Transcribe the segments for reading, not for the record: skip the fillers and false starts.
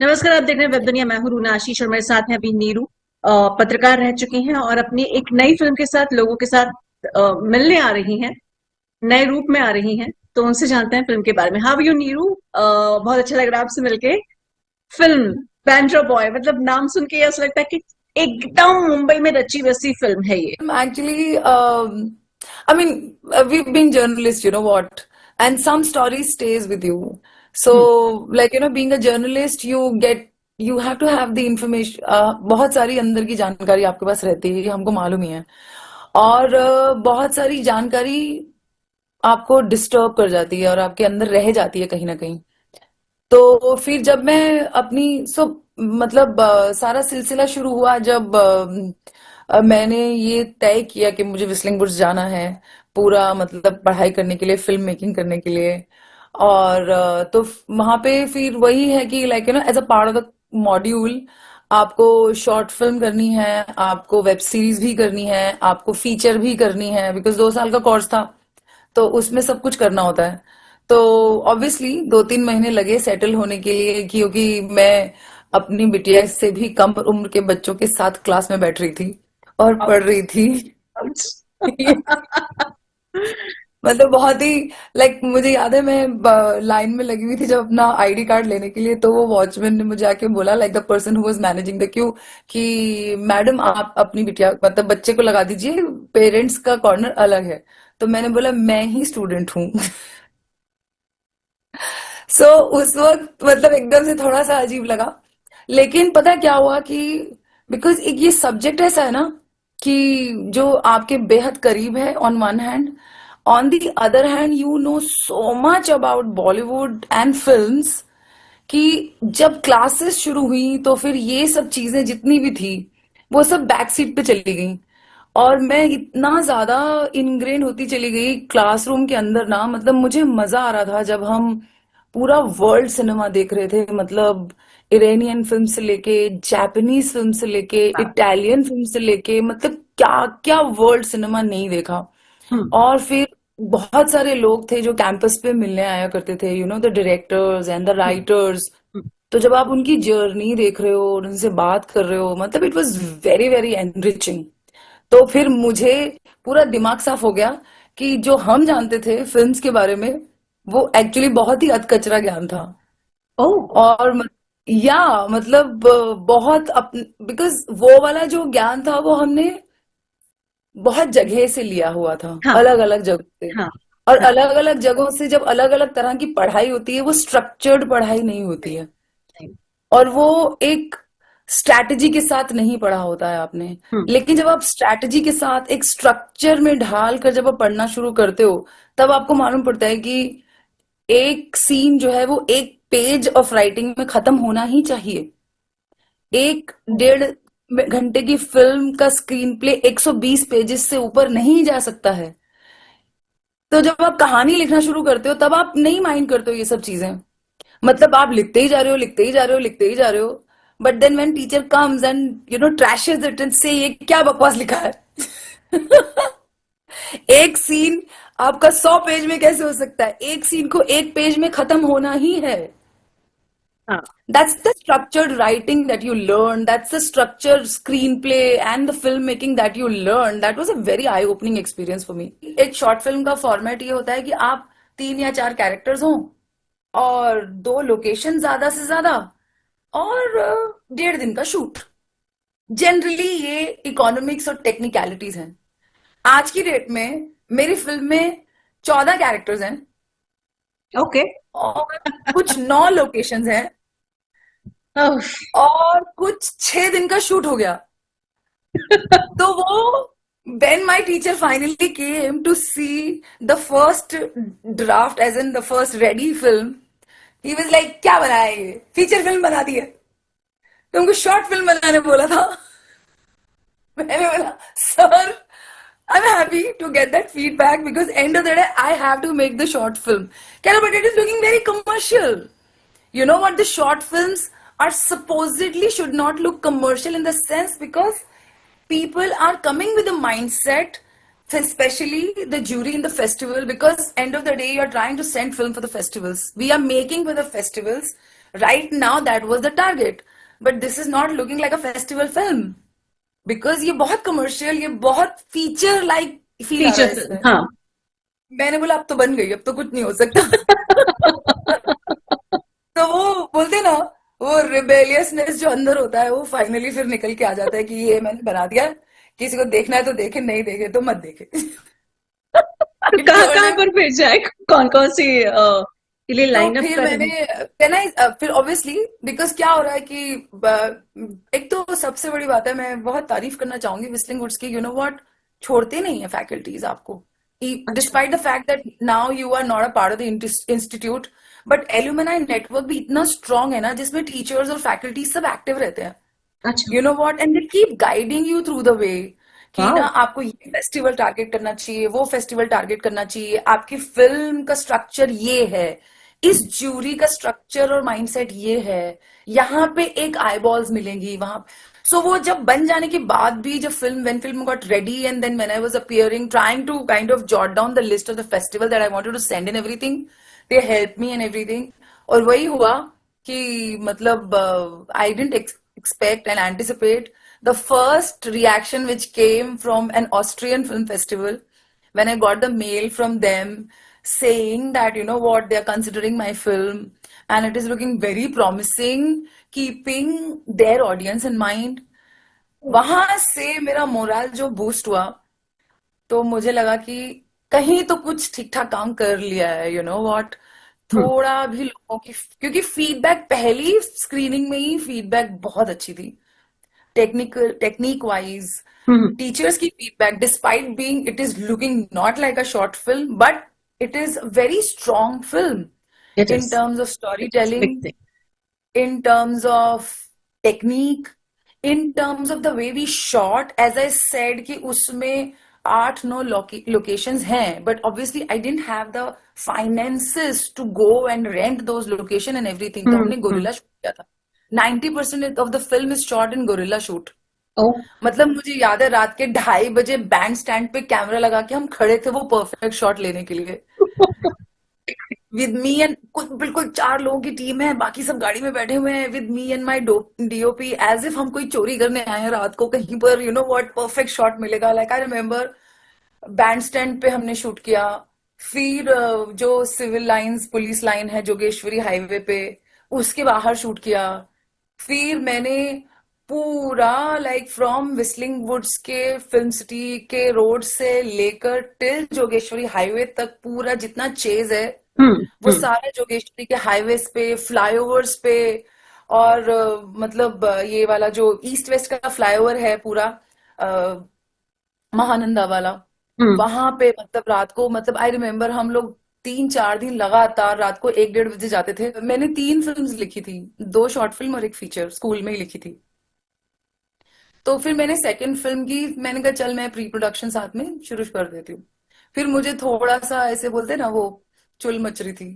नमस्कार, आप देख रहे हैं वेब दुनिया। मैं हूं रूना आशीष और मेरे साथ हैं अभी नीरू। पत्रकार रह चुकी हैं और अपनी एक नई फिल्म के साथ लोगों के साथ मिलने आ रही हैं, नए रूप में आ रही हैं। तो उनसे जानते हैं फिल्म के बारे में। How you Neeru? बहुत अच्छा लग रहा है आपसे मिलके। फिल्म बैंड्रा बॉय, मतलब नाम सुन के ऐसा लगता है कि एकदम मुंबई में रची बसी फिल्म है ये। Actually, I mean, we've been journalists, you know what? And some story stays with you. Hmm, So, like, you know, being a journalist, you have to have the information. बहुत सारी अंदर की जानकारी आपके पास रहती है, ये हमको मालूम ही है। और बहुत सारी जानकारी आपको डिस्टर्ब कर जाती है और आपके अंदर रह जाती है कहीं ना कहीं। तो फिर जब मैं मतलब सारा सिलसिला शुरू हुआ जब मैंने ये तय किया कि मुझे विस्लिंग बुर्स जाना है पूरा मतलब पढ़ाई करने के लिए, फिल्म मेकिंग करने के लिए। और तो वहां पे फिर वही है कि like you know as a part of the module आपको शॉर्ट फिल्म करनी है, आपको वेब सीरीज भी करनी है, आपको फीचर भी करनी है, बिकॉज 2 साल का कोर्स था। तो उसमें सब कुछ करना होता है। तो ऑब्वियसली 2-3 महीने लगे सेटल होने के लिए, क्योंकि मैं अपनी बिटिया से भी कम उम्र के बच्चों के साथ क्लास में बैठ रही थी और पढ़ रही थी। मतलब बहुत ही लाइक मुझे याद है, मैं लाइन में लगी हुई थी जब अपना आईडी कार्ड लेने के लिए, तो वो वॉचमैन ने मुझे आके बोला, like the person who was managing the Q, कि मैडम आप अपनी बिटिया मतलब बच्चे को लगा दीजिए, पेरेंट्स का कॉर्नर अलग है। तो मैंने बोला मैं ही स्टूडेंट हूँ। सो उस वक्त मतलब एकदम से थोड़ा सा अजीब लगा। लेकिन पता है क्या हुआ कि बिकॉज एक ये सब्जेक्ट ऐसा है ना कि जो आपके बेहद करीब है on one hand, on the other hand you know so much about Bollywood and films, कि जब क्लासेस शुरू हुई तो फिर ये सब चीजें जितनी भी थी वो सब बैक सीट पे चली गई। और मैं इतना ज्यादा इनग्रेन होती चली गई क्लासरूम के अंदर ना, मतलब मुझे मजा आ रहा था जब हम पूरा वर्ल्ड सिनेमा देख रहे थे। मतलब इरानियन फिल्म से लेके, जापानीज फिल्म से लेके, इटालियन फिल्म से लेके, मतलब क्या क्या वर्ल्ड सिनेमा नहीं देखा। हम्म, और फिर बहुत सारे लोग थे जो कैंपस पे मिलने आया करते थे, you know the directors and the hmm, writers. Hmm. तो जब आप उनकी जर्नी देख रहे हो और उनसे बात कर रहे हो, मतलब it was very very enriching. तो फिर मुझे पूरा दिमाग साफ हो गया कि जो हम जानते थे फिल्म्स के बारे में वो एक्चुअली बहुत ही अधकचरा ज्ञान था। ओह। और या मतलब बहुत बिकॉज वो वाला जो ज्ञान था वो हमने बहुत जगह से लिया हुआ था, हाँ, अलग अलग जगह से। हाँ, और हाँ। अलग अलग जगहों से जब अलग अलग तरह की पढ़ाई होती है वो स्ट्रक्चर्ड पढ़ाई नहीं होती है। नहीं। और वो एक स्ट्रैटेजी के साथ नहीं पढ़ा होता है आपने। हम्म। लेकिन जब आप स्ट्रैटेजी के साथ एक स्ट्रक्चर में ढाल कर जब आप पढ़ना शुरू करते हो, तब आपको मालूम पड़ता है कि एक सीन जो है वो एक पेज ऑफ राइटिंग में खत्म होना ही चाहिए। 1-1.5 घंटे की फिल्म का स्क्रीन प्ले 120 पेजेस से ऊपर नहीं जा सकता है। तो जब आप कहानी लिखना शुरू करते हो तब आप नहीं माइंड करते हो ये सब चीजें। मतलब आप लिखते ही जा रहे हो, लिखते ही जा रहे हो, लिखते ही जा रहे हो। But then when teacher comes and you know trashes it and say ये क्या बकवास लिखा है। एक सीन आपका 100 पेज में कैसे हो सकता है? एक सीन को एक पेज में खत्म होना ही है। हाँ, That's the structured writing that you learn. That's the structured screenplay and the filmmaking that you learn. That was a very eye-opening experience for me. एक शॉर्ट फिल्म का फॉर्मेट ये होता है कि आप 3 या 4 कैरेक्टर्स हों और 2 लोकेशन ज्यादा से ज्यादा, और 1.5 दिन का शूट। जनरली ये इकोनॉमिक्स और टेक्निकलिटीज हैं। आज की डेट में मेरी फिल्म में 14 कैरेक्टर्स हैं ओके। और कुछ 9 लोकेशंस हैं ओह। और कुछ 6 दिन का शूट हो गया। तो वो when my teacher finally came to see the first draft, as in the first ready film, he was like, क्या बनाया ये? फीचर फिल्म बना दी है? तुमको शॉर्ट फिल्म बनाने बोला था। मैंने बोला sir, I'm happy to get that feedback because end of the day I have to make the short film. Kya na, but it is looking very commercial. You know what? The short films are supposedly should not look commercial in the sense because people are coming with a mindset, especially the jury in the festival, because end of the day you are trying to send film for the festivals. We are making for the festivals. Right now that was the target, but this is not looking like a festival film because ये बहुत commercial, ये बहुत feature like feel आ रहा feature है film, इसमें। हाँ। मैंने बोला अब तो बन गई, अब तो कुछ नहीं हो सकता। तो वो बोलते ना, वो रिबेलियसनेस जो अंदर होता है वो फाइनली फिर निकल के आ जाता है कि ये मैंने बना दिया, किसी को देखना है तो देखे, नहीं देखे तो मत देखे। तो आई कहाँ टोल्ड कहाँ हिम। पर फिर जाए, कौन कौन सी के लिए तो लाइन अप फिर कर मैंने, रहे देन आई, फिर ऑब्वियसली बिकॉज क्या हो रहा है कि एक तो सबसे बड़ी बात है, मैं बहुत तारीफ करना चाहूंगी विस्लिंग वुड्स की, यू नो व्हाट, छोड़ते नहीं है फैकल्टीज आपको, अच्छा। Despite the fact that now you are not a part of the institute, but alumni network भी इतना स्ट्रांग है ना जिसमें टीचर्स और फैकल्टी सब एक्टिव रहते हैं। अच्छा। You know what, and they keep guiding you through the way कि ना वाओ। आपको ये फेस्टिवल टारगेट करना चाहिए, वो फेस्टिवल टारगेट करना चाहिए, आपकी फिल्म का स्ट्रक्चर ये है, इस ज्यूरी का स्ट्रक्चर और माइंडसेट ये है, यहाँ पे एक आईबॉल्स मिलेंगी वहां। सो वो जब बन जाने के बाद भी, जब film got ready and then when I was appearing trying to kind of jot down the list of the festival that I wanted to send in everything, they help me and everything. और वही हुआ कि मतलब I didn't expect and anticipate the first reaction which came from an Austrian film festival when I got the mail from them saying that, you know what, they are considering my film and it is looking very promising, keeping their audience in mind. वहां से मेरा moral जो boost हुआ, तो मुझे लगा कि कहीं तो कुछ ठीक ठाक काम कर लिया है, यू नो व्हाट, हम्म। थोड़ा भी लोगों की, क्योंकि फीडबैक पहली स्क्रीनिंग में ही फीडबैक बहुत अच्छी थी, टेक्निकल टेक्निक वाइज, हम्म। टीचर्स की feedback, despite being it is looking not like a short film, but it is a very strong film it in is, terms of story it is big telling, thing. in terms of technique, in terms of the way we shot, as I said कि उसमें 8-9 locations हैं, but obviously I didn't have the finances to go and rent those location and everything, तो हमने हम्म। Gorilla shoot किया था। 90% of the film is shot in gorilla shoot। ओ। मतलब मुझे याद है रात के 2:30 बजे बैंड स्टैंड पे कैमरा लगा के हम खड़े थे वो परफेक्ट शॉट लेने के लिए, विद मी एंड कुछ बिल्कुल 4 लोगों की टीम है, बाकी सब गाड़ी में बैठे हुए हैं, with me and my DOP, as if हम कोई चोरी करने आए हैं रात को कहीं पर, you know what, perfect shot मिलेगा। Like I remember Bandstand पे हमने शूट किया, फिर जो सिविल लाइंस पुलिस लाइन है जोगेश्वरी हाईवे पे, उसके बाहर शूट किया, फिर मैंने पूरा लाइक फ्रॉम विस्लिंग वुड्स के फिल्म सिटी के रोड से लेकर टिल जोगेश्वरी हाईवे तक पूरा जितना चेज है वो हम्म। सारा जोगेश्वरी के हाईवेज पे, फ्लाईओवर्स पे, और मतलब ये वाला जो ईस्ट वेस्ट का फ्लाईओवर है पूरा, अ, महानंदा वाला, हम्म। वहां पे मतलब रात को, मतलब आई रिमेम्बर हम लोग 3-4 दिन लगातार रात को 1-1:30 बजे जाते थे। मैंने 3 फिल्म्स लिखी थी, 2 शॉर्ट फिल्म और एक फीचर, स्कूल में ही लिखी थी। तो फिर मैंने सेकंड फिल्म की, मैंने कहा चल मैं प्री प्रोडक्शन साथ में शुरू कर देती हूँ। फिर मुझे थोड़ा सा ऐसे बोलते ना वो चुल मच रही थी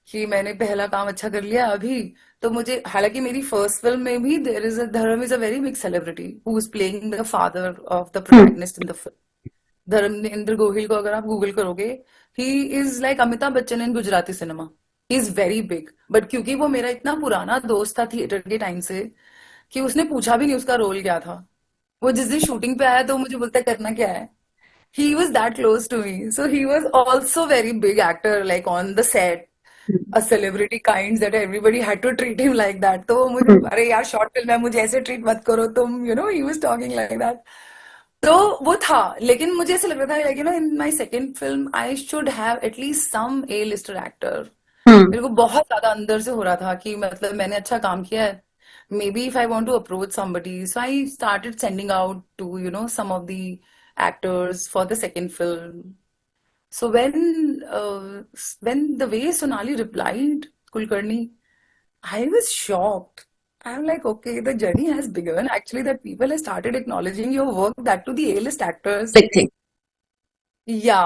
कि मैंने पहला काम अच्छा कर लिया अभी, तो मुझे, हालांकि मेरी फर्स्ट फिल्म में भी देयर इज अ धर्म is a very big celebrity who is playing the father of the hmm. Protagonist in the film. Dharmendra Gohil को अगर आप गूगल करोगे, he is like Amitabh Bachchan in Gujarati cinema, he is very big, but क्योंकि वो मेरा इतना पुराना दोस्त था थिएटर के टाइम से कि उसने पूछा भी नहीं उसका रोल क्या था। वो जिस दिन शूटिंग पे आया तो मुझे बोलता है करना क्या है। He was that close to me. So he was also very big actor, like on the set, a celebrity kinds that everybody had to treat him like that. तो वो मुझे, हम्म। अरे यार शॉर्ट फिल्म है मुझे ऐसे ट्रीट मत करो तुम, you know, he was talking like that. तो वो था, लेकिन मुझे ऐसा लग रहा था like you know in my second film I should have at least some A lister actor. Hmm. मेरे को बहुत ज्यादा अंदर से हो रहा था कि मतलब मैंने अच्छा काम किया है, maybe if I want to approach somebody. So I started sending out to, you know, some of the actors for the second film. So when the way Sonali replied, Kulkarni, I was shocked. I'm like, okay, the journey has begun. Actually, that people have started acknowledging your work, that to the A-list actors. Big thing. या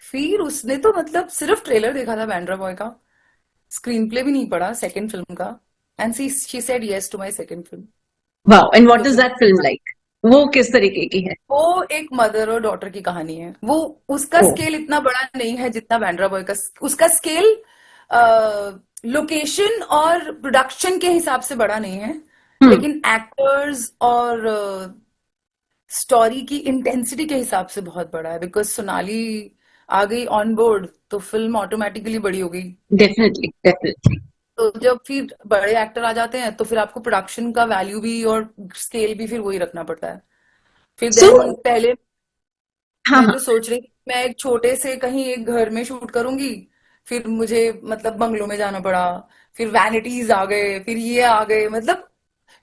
फिर उसने तो मतलब सिर्फ trailer देखा था Bandra boy का, screenplay भी नहीं पढ़ा सेकंड फिल्म का, and she said yes to my second film. Wow, and तो व्हाट इज फिर दैट फिल्म लाइक? वो किस तरीके की है? वो एक मदर और डॉटर की कहानी है। वो उसका ओ। स्केल इतना बड़ा नहीं है जितना बैंड्रा बॉय का, उसका स्केल लोकेशन और प्रोडक्शन के हिसाब से बड़ा नहीं है, हम्म। लेकिन एक्टर्स और स्टोरी की इंटेंसिटी के हिसाब से बहुत बड़ा है, बिकॉज सोनाली आ गई ऑन बोर्ड तो फिल्म ऑटोमेटिकली बड़ी हो गई। Definitely definitely. तो जब फिर बड़े एक्टर आ जाते हैं तो फिर आपको प्रोडक्शन का वैल्यू भी और स्केल भी फिर वही रखना पड़ता है। फिर सो देन पहले हाँ मैं हाँ जो सोच रही थी, मैं एक छोटे से कहीं एक घर में शूट करूंगी, फिर मुझे मतलब बंगलों में जाना पड़ा, फिर वैनिटीज आ गए, फिर ये आ गए, मतलब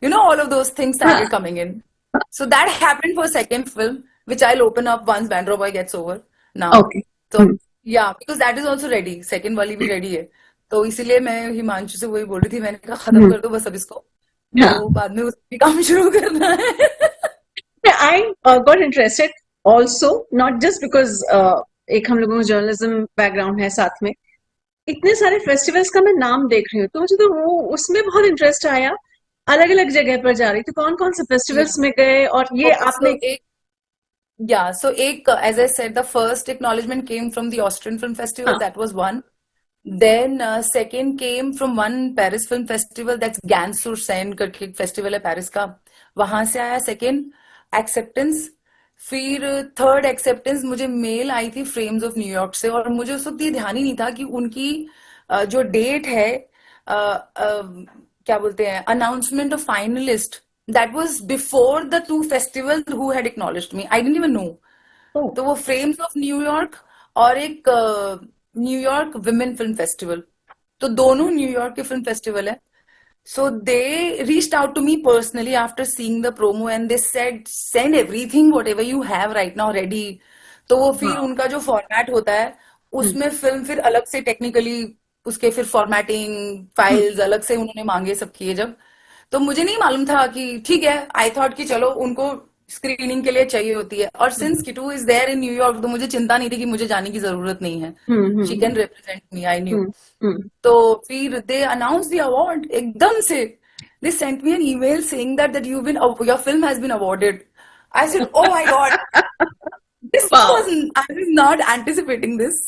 all of those things हाँ। started coming in. So that happened for second film, which I'll open up once Bandro Boy gets over now. Okay. तो yeah, because that is also ready. Second वाली भी ready है। तो इसीलिए मैं हिमांशु से वही बोल रही थी, मैंने कहा खत्म हम्म। कर दो बस अब इसको, हाँ। तो बाद में उस पे काम शुरू करना है। I got interested also, not just because एक हम लोगों को जर्नलिज्म बैकग्राउंड है साथ में, इतने सारे फेस्टिवल्स का मैं नाम देख रही हूँ तो मुझे तो वो उसमें बहुत इंटरेस्ट आया। अलग अलग जगह पर जा रही थी, कौन कौन से Yeah. फेस्टिवल्स में गए और ये Okay, आपने। so yeah, so as I said, the first acknowledgement came from the Austrian Film Festival. हाँ That was one. Then second came from one Paris Film Festival. That's Gans sur Seine करके एक festival है Paris का, वहां से आया second acceptance. फिर third acceptance मुझे मेल आई थी फ्रेम्स ऑफ न्यूयॉर्क से, और मुझे उस वक्त ये ध्यान ही नहीं था कि उनकी जो डेट है, क्या बोलते हैं, announcement of finalist, that was before the two festival who had acknowledged me, I didn't even know. Oh तो वो फ्रेम्स ऑफ न्यूयॉर्क और एक न्यूयॉर्क विमेन फिल्म फेस्टिवल, तो दोनों न्यूयॉर्क के फिल्म फेस्टिवल है। So they reached out to me personally after seeing the promo and they said send everything whatever you have right now ready। तो वो फिर wow. उनका जो फॉर्मेट होता है हम्म उसमें फिल्म फिर अलग से टेक्निकली उसके फिर फॉर्मेटिंग हम्म फाइल्स अलग से उन्होंने मांगे सब किए जब। तो मुझे नहीं मालूम था कि ठीक है, आई थॉट कि चलो उनको स्क्रीनिंग के लिए चाहिए होती है, और since Kitu is there in New York तो मुझे चिंता नहीं थी कि मुझे जाने की जरूरत नहीं है, she hmm can represent me, I knew. Hmm hmm. तो फिर दे अनाउंस द अवार्ड एकदम से, they sent me an email saying that you been your film has been awarded. I said oh my god, this wow. Was I was not anticipating this.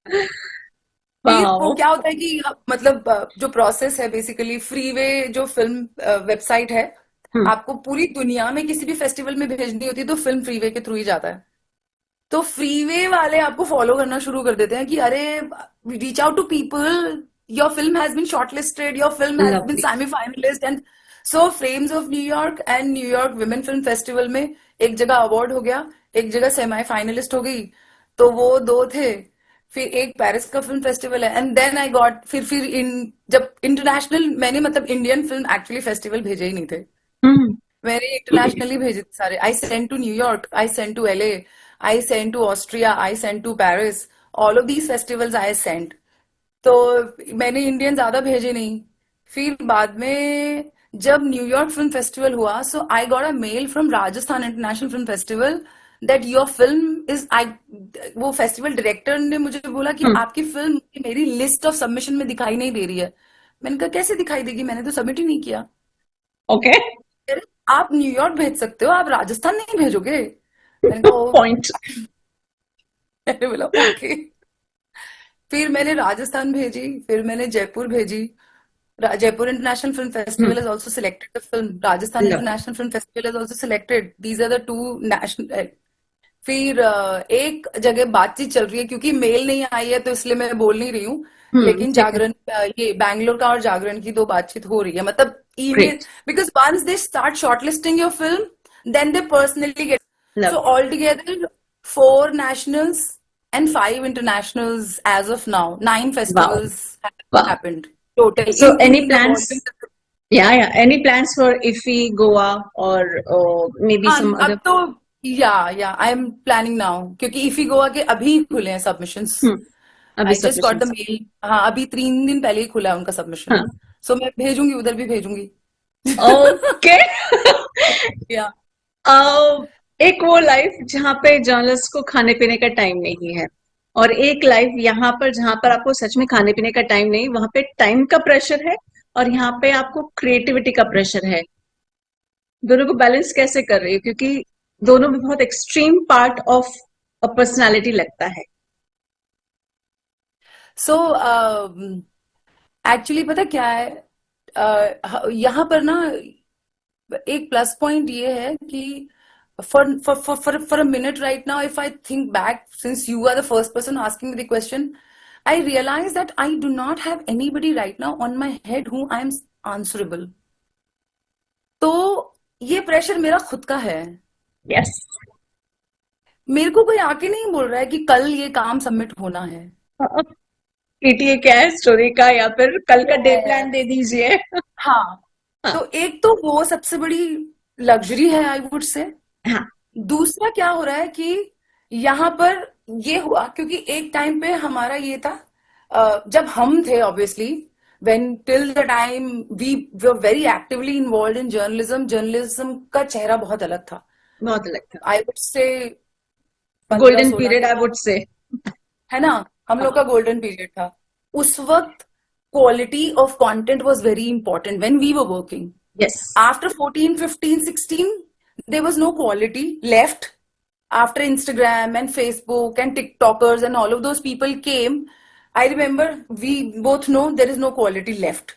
फिर वो wow. क्या होता है कि मतलब जो प्रोसेस है बेसिकली, फ्रीवे जो फिल्म वेबसाइट है, हम्म आपको पूरी दुनिया में किसी भी फेस्टिवल में भेजनी होती है तो फिल्म फ्रीवे के थ्रू ही जाता है। तो फ्रीवे वाले आपको फॉलो करना शुरू कर देते हैं कि अरे reach out to people, your film has been shortlisted, your film has been lovely. Semi finalist. And so Frames of New York and New York Women Film Festival में एक जगह अवार्ड हो गया, एक जगह सेमी फाइनलिस्ट हो गई, तो वो दो थे। फिर एक पेरिस का फिल्म फेस्टिवल है एंड देन आई गॉट फिर इन जब इंटरनेशनल, मैंने मतलब इंडियन फिल्म एक्चुअली फेस्टिवल भेजे ही नहीं थे, हम्म मैंने इंटरनेशनली भेजे थे सारे। I send to New York, I send to LA, I send to Austria, I send to Paris, all of these festivals I send. तो मैंने इंडियन ज्यादा भेजे नहीं। फिर बाद में जब न्यूयॉर्क फिल्म फेस्टिवल हुआ, so I got a mail from Rajasthan international film festival that your film is I, वो फेस्टिवल डायरेक्टर ने मुझे बोला कि हम्म। आपकी फिल्म मेरी लिस्ट ऑफ सबमिशन में दिखाई नहीं दे रही है। मैंने कहा कैसे दिखाई देगी, मैंने तो सबमिट ही नहीं किया। ओके। अरे, आप न्यूयॉर्क भेज सकते हो, आप राजस्थान नहीं भेजोगे? मैंने कहा ओ। पॉइंट। मैंने बोला ओके। फिर मैंने राजस्थान भेजी, फिर मैंने जयपुर भेजी। Jaipur international film festival has also selected the film, Rajasthan lovely. International film festival has also selected, these are the two national। फिर एक जगह बातचीत चल रही है, क्योंकि मेल नहीं आई है तो इसलिए मैं बोल नहीं रही हूँ, लेकिन ठीक है। जागरण ये बैंगलोर का और जागरण की दो बातचीत हो रही है, मतलब email, great. Because once they start shortlisting your film then they personally get. So lovely. All together four nationals and five internationals as of now, nine wow. festivals have wow. happened total, so any including the plans, Golden। या any plans for IFFI Goa और maybe हाँ, some अब other. तो या I am planning now, क्योंकि IFFI Goa के अभी खुले हैं सबमिशंस। अभी आई just got the submissions. Mail, हाँ अभी 3 दिन पहले ही खुला है उनका सबमिशन। हाँ। सो मैं भेजूंगी, उधर भी भेजूंगी। ओके। या एक वो लाइफ जहाँ पे जर्नलिस्ट को खाने पीने का टाइम नहीं है, और एक लाइफ यहाँ पर जहाँ पर आपको सच में खाने पीने का टाइम नहीं, वहां पे टाइम का प्रेशर है और यहाँ पे आपको क्रिएटिविटी का प्रेशर है। दोनों को बैलेंस कैसे कर रही हो, क्योंकि दोनों में बहुत extreme part of a personality लगता है। सो एक्चुअली पता क्या है, यहाँ पर ना एक प्लस पॉइंट ये है कि for a minute right now, if I think back, since you are the first person asking me the question, I realize that I do not have anybody right now on my head whom I am answerable. तो ये pressure मेरा खुद का है. Yes. मेरे को कोई आके नहीं बोल रहा है कि कल ये काम सबमिट होना है. अब पीटीए क्या है स्टोरी का, या फिर कल का डे Yes. प्लान दे दीजिए. हाँ. हाँ. तो एक तो वो सबसे बड़ी लग्जरी है, आई वुड से. हाँ. दूसरा क्या हो रहा है कि यहाँ पर ये हुआ क्योंकि एक टाइम पे हमारा ये था, जब हम थे obviously, when till the time we were very actively involve in journalism, journalism का चेहरा बहुत अलग था. बहुत अलग था. I would say 15 golden 16 period के आई बाद, वुड से. है ना, हम लोग हाँ. का गोल्डन पीरियड था. उस वक्त quality of content was very important when we were working. Yes. After 14, 15, 16, there was no quality left. After Instagram and Facebook and TikTokers and all of those people came, I remember we both know there is no quality left.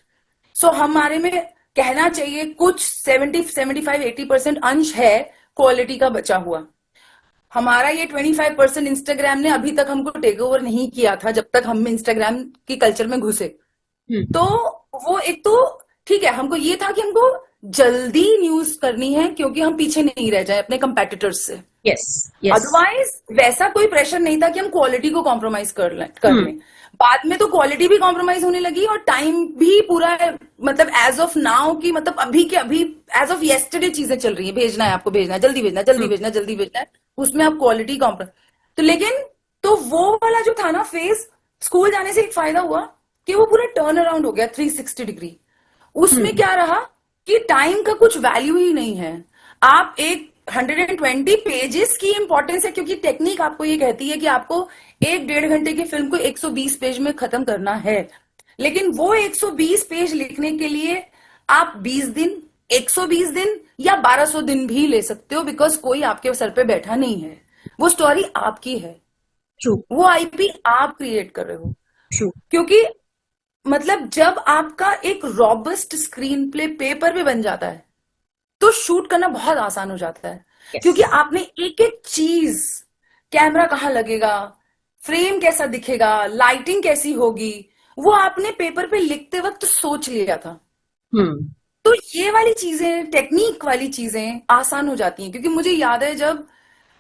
So हमारे में कहना चाहिए कुछ 70, 75, 80% अंश है quality का बचा हुआ. हमारा ये 25% इंस्टाग्राम ने अभी तक हमको टेक ओवर नहीं किया था जब तक हम इंस्टाग्राम की कल्चर में घुसे. तो वो एक तो ठीक है, हमको ये था कि हमको जल्दी न्यूज करनी है क्योंकि हम पीछे नहीं रह जाए अपने कंपेटिटर्स से. यस. यस. अदरवाइज वैसा कोई प्रेशर नहीं था कि हम क्वालिटी को कॉम्प्रोमाइज कर लें. बाद में तो क्वालिटी भी कॉम्प्रोमाइज होने लगी और टाइम भी पूरा मतलब एज ऑफ नाउ की, मतलब अभी के अभी, एज ऑफ येस्टरडे चीजें चल रही है. भेजना है आपको, भेजना है, जल्दी भेजना है, जल्दी भेजना है, जल्दी भेजना है. उसमें आप क्वालिटी कॉम्प्रोमाइज. तो लेकिन तो वो वाला जो था ना फेज, स्कूल जाने से एक फायदा हुआ कि वो पूरा टर्न अराउंड हो गया 360 डिग्री. उसमें क्या रहा कि टाइम का कुछ वैल्यू ही नहीं है. आप एक 120 पेजेस की इंपॉर्टेंस है क्योंकि टेक्निक आपको ये कहती है कि आपको 1-1.5 घंटे की फिल्म को 120 पेज में खत्म करना है. लेकिन वो 120 पेज लिखने के लिए आप 20 दिन, 120 दिन या 1200 दिन भी ले सकते हो, बिकॉज कोई आपके सर पे बैठा नहीं है. वो स्टोरी आपकी है, ट्रू. वो आईपी आप क्रिएट कर रहे हो. ट्रू. क्योंकि मतलब जब आपका एक रॉबस्ट स्क्रीन प्ले पेपर पे बन जाता है तो शूट करना बहुत आसान हो जाता है. यस. क्योंकि आपने एक एक चीज, कैमरा कहाँ लगेगा, फ्रेम कैसा दिखेगा, लाइटिंग कैसी होगी, वो आपने पेपर पे लिखते वक्त सोच लिया था. हम्म. तो ये वाली चीजें, टेक्निक वाली चीजें आसान हो जाती हैं. क्योंकि मुझे याद है जब,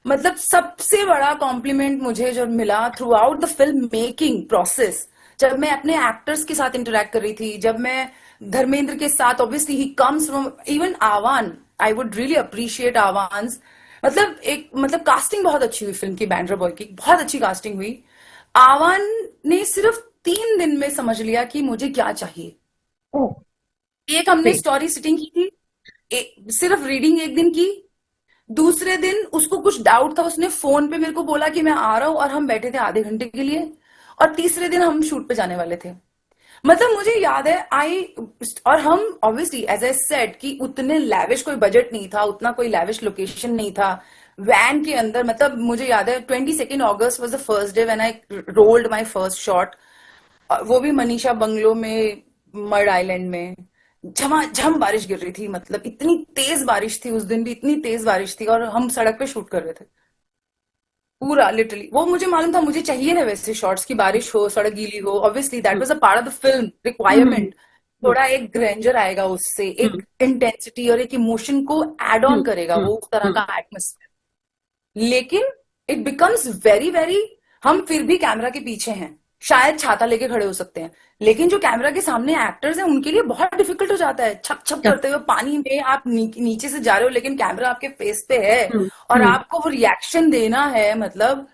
मतलब सबसे बड़ा कॉम्प्लीमेंट मुझे जब मिला through out the film making process, जब मैं अपने एक्टर्स के साथ इंटरेक्ट कर रही थी, जब मैं धर्मेंद्र के साथ, obviously he comes from, even Aawan, I would really appreciate Aawan's. मतलब एक, मतलब कास्टिंग बहुत अच्छी हुई फिल्म की, बैंड्रा बॉय की बहुत अच्छी कास्टिंग हुई. आवान ने सिर्फ 3 दिन में समझ लिया कि मुझे क्या चाहिए. ओह. एक हमने ग्रेट. स्टोरी सिटिंग की थी, सिर्फ रीडिंग एक दिन की. दूसरे दिन उसको कुछ डाउट था, उसने फोन पे मेरे को बोला कि मैं आ रहा हूं, और हम बैठे थे आधे घंटे के लिए. और तीसरे दिन हम शूट पे जाने वाले थे. मतलब मुझे याद है आई, और हम ऑब्वियसली एज आई सेड कि उतने लैविश कोई बजट नहीं था, उतना कोई लैविश लोकेशन नहीं था. वैन के अंदर, मतलब मुझे याद है 22 August was the first day when I rolled my first shot. वो भी मनीषा बंगलो में, मर्ड आइलैंड में. झमाझम बारिश गिर रही थी, मतलब इतनी तेज बारिश थी, उस दिन भी इतनी तेज बारिश थी, और हम सड़क पे शूट कर रहे थे पूरा लिटरली. वो मुझे मालूम था, मुझे चाहिए ना वैसे शॉट्स की, बारिश हो, सड़क गीली हो. Obviously that was a part of the film requirement. थोड़ा एक ग्रैंडर आएगा उससे, एक इंटेंसिटी और एक इमोशन को एड ऑन करेगा वो, उस तरह का एटमोस्फेयर. लेकिन इट बिकम्स वेरी वेरी, हम फिर भी कैमरा के पीछे हैं, शायद छाता लेके खड़े हो सकते हैं, लेकिन जो कैमरा के सामने एक्टर्स हैं उनके लिए बहुत डिफिकल्ट हो जाता है. छप छप करते हुए पानी में आप नीचे से जा रहे हो, लेकिन कैमरा आपके फेस पे है और आपको वो रिएक्शन देना है. मतलब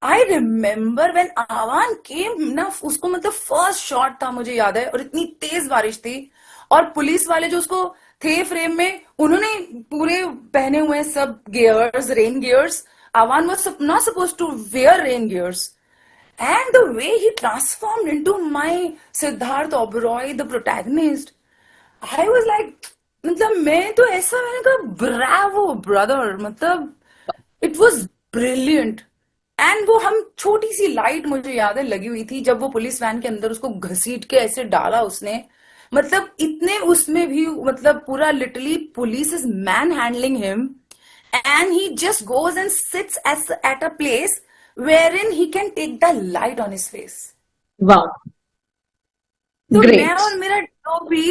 आई रिमेम्बर व्हेन आवान केम ना, उसको मतलब फर्स्ट शॉट था मुझे याद है, और इतनी तेज बारिश थी, और पुलिस वाले जो उसको थे फ्रेम में, उन्होंने पूरे पहने हुए हैं सब gears, rain gears. Aavan was not suppose to wear rain gears. And the way he transformed into my Siddharth Oberoi, the protagonist, I was like, मतलब मैं तो ऐसा, मैंने कहा ब्रावो ब्रदर, मतलब इट वॉज ब्रिलियंट. एंड वो हम छोटी सी लाइट मुझे याद है लगी हुई थी जब वो पुलिस वैन के अंदर उसको घसीट के ऐसे डाला उसने, मतलब इतने उसमें भी मतलब पूरा literally police is man handling him and he just goes and sits at a place wherein he can take the light on his face. वाह, तो मैं ग्रेट। और मेरा डॉ भी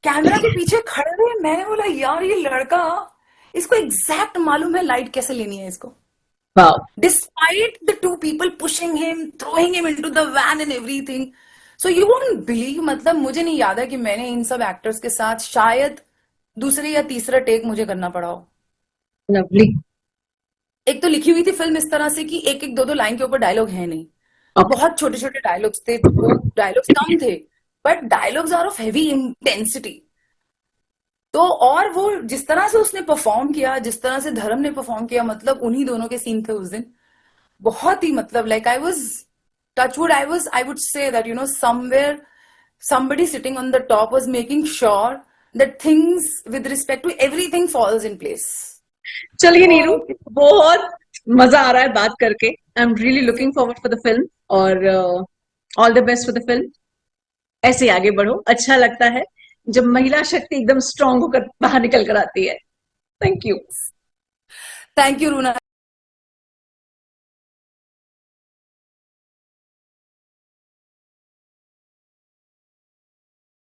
कैमरा के पीछे खड़े रहे, मैंने बोला यार ये लड़का, इसको एग्जैक्ट मालूम है लाइट कैसे लेनी है इसको, वाह, despite the two people pushing him, throwing him into the van and everything. So you won't believe, मतलब मुझे नहीं याद है कि मैंने इन सब एक्टर्स के साथ शायद दूसरे या तीसरा टेक मुझे करना पड़ा हो। लवली। एक तो लिखी हुई थी फिल्म इस तरह से कि एक एक दो दो लाइन के ऊपर डायलॉग है नहीं, ओके। बहुत छोटे छोटे डायलॉग्स थे, वो डायलॉग्स कम थे but dialogues are of heavy intensity. तो और वो जिस तरह से उसने परफॉर्म किया, जिस तरह से धर्म ने परफॉर्म किया, मतलब उन्हीं दोनों के सीन थे उस दिन, बहुत ही मतलब like I was touchwood, I would say that, you know, somewhere somebody sitting on the top was making sure that things with respect to everything falls in place. चलिए नीरू, तो बहुत मजा आ रहा है बात करके। I am really looking forward for the film, और all the best for the film. ऐसे आगे बढ़ो, अच्छा लगता है जब महिला शक्ति एकदम स्ट्रांग होकर बाहर निकल कर आती है। Thank you. Thank you Runa